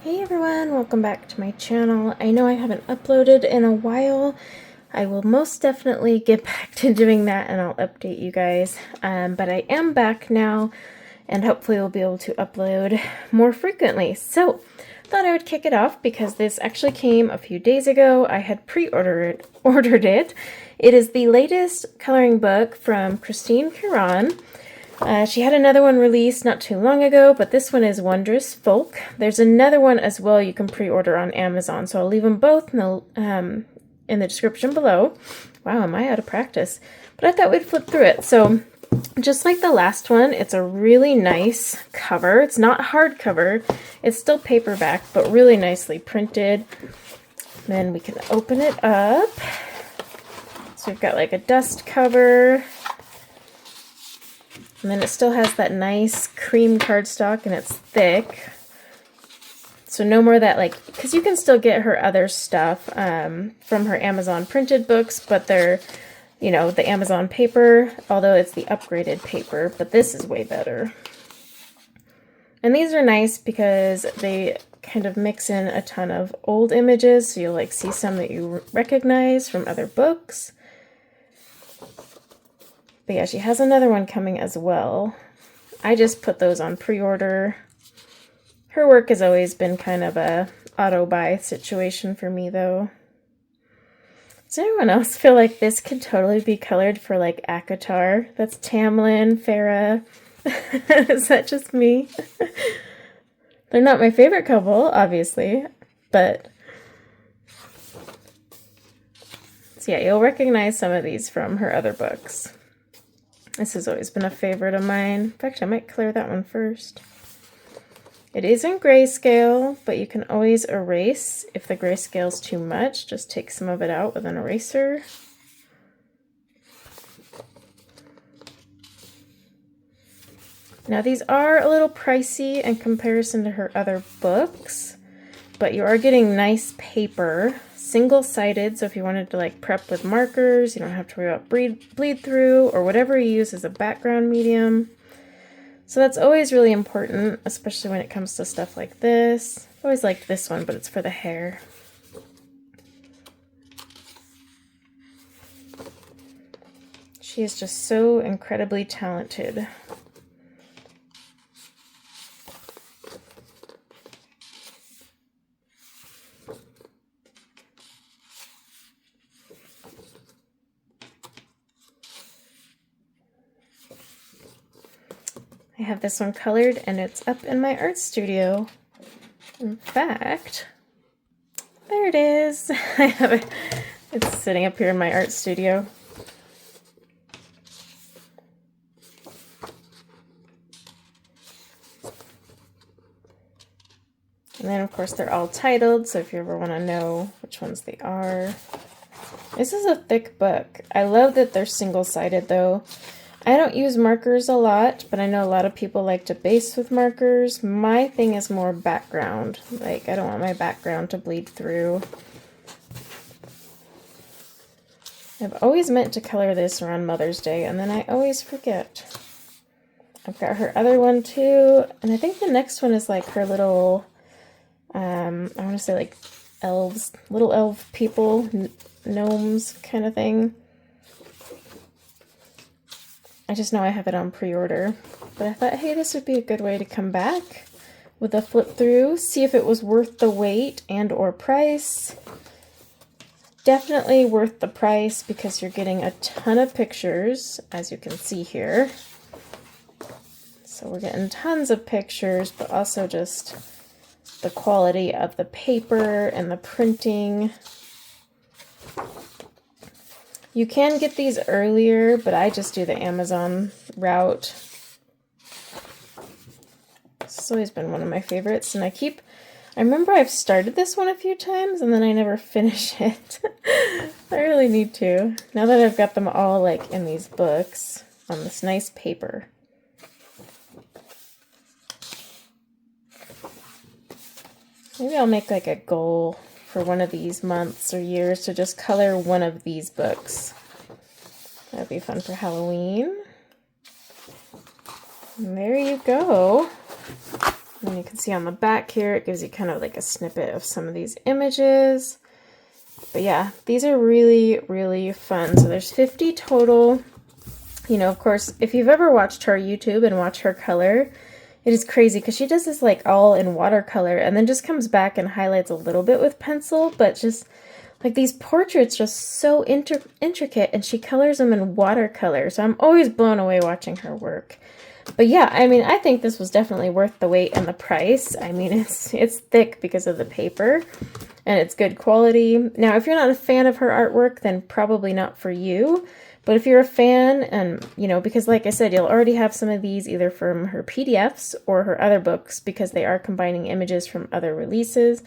Hey everyone, welcome back to my channel. I know I haven't uploaded in a while. I will most definitely get back to doing that and I'll update you guys. But I am back now and hopefully we'll be able to upload more frequently. So, thought I would kick it off because this actually came a few days ago. I had ordered it. It is the latest coloring book from Christine Karron. She had another one released not too long ago, but this one is Wondrous Folk. There's another one as well you can pre-order on Amazon, so I'll leave them both in the description below. Wow, am I out of practice? But I thought we'd flip through it. So, just like the last one, it's a really nice cover. It's not hardcover. It's still paperback, but really nicely printed. Then we can open it up. So we've got like a dust cover. And then it still has that nice cream cardstock and it's thick. So no more that because you can still get her other stuff from her Amazon printed books, but they're, the Amazon paper, although it's the upgraded paper, but this is way better. And these are nice because they kind of mix in a ton of old images, so you'll see some that you recognize from other books. But yeah, she has another one coming as well. I just put those on pre-order. Her work has always been kind of a auto-buy situation for me, though. Does anyone else feel like this could totally be colored for, ACOTAR? That's Tamlin, Farah. Is that just me? They're not my favorite couple, obviously, but... So yeah, you'll recognize some of these from her other books. This has always been a favorite of mine. In fact, I might clear that one first. It is in grayscale, but you can always erase if the grayscale's too much. Just take some of it out with an eraser. Now these are a little pricey in comparison to her other books, but you are getting nice paper. Single-sided, so if you wanted to prep with markers, you don't have to worry about bleed through or whatever you use as a background medium. So that's always really important, especially when it comes to stuff like this. I've always liked this one, but it's for the hair. She is just so incredibly talented. I have this one colored and it's up in my art studio. In fact, there it is. I have it. It's sitting up here in my art studio. And then of course they're all titled, so if you ever want to know which ones they are. This is a thick book. I love that they're single-sided though. I don't use markers a lot, but I know a lot of people like to base with markers. My thing is more background. I don't want my background to bleed through. I've always meant to color this around Mother's Day, and then I always forget. I've got her other one too, and I think the next one is her little, I want to say elves, little elf people, gnomes kind of thing. I just know I have it on pre-order, but I thought, hey, this would be a good way to come back with a flip through, see if it was worth the wait and or price. Definitely worth the price because you're getting a ton of pictures, as you can see here. So we're getting tons of pictures, but also just the quality of the paper and the printing. You can get these earlier, but I just do the Amazon route. It's always been one of my favorites, and I remember I've started this one a few times, and then I never finish it. I really need to, now that I've got them all in these books on this nice paper. Maybe I'll make a goal for one of these months or years to just color one of these books. That'd be fun for Halloween. And there you go. And you can see on the back here, it gives you kind of like a snippet of some of these images. But yeah, these are really, really fun. So there's 50 total. You know, of course, if you've ever watched her YouTube and watched her color, it is crazy because she does this like all in watercolor and then just comes back and highlights a little bit with pencil, but just like these portraits just so intricate, and she colors them in watercolor. So I'm always blown away watching her work. But yeah, I mean, I think this was definitely worth the wait and the price. I mean, it's thick because of the paper, and it's good quality. Now, if you're not a fan of her artwork, then probably not for you. But if you're a fan, and, you know, because like I said, you'll already have some of these either from her PDFs or her other books because they are combining images from other releases,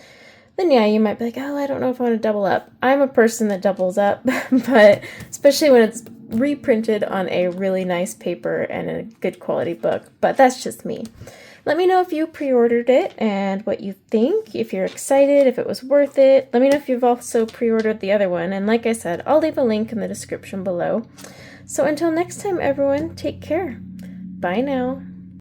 then yeah, you might be like, oh, I don't know if I want to double up. I'm a person that doubles up, but especially when it's reprinted on a really nice paper and a good quality book. But that's just me. Let me know if you pre-ordered it and what you think, if you're excited, if it was worth it. Let me know if you've also pre-ordered the other one. And like I said, I'll leave a link in the description below. So until next time, everyone, take care. Bye now.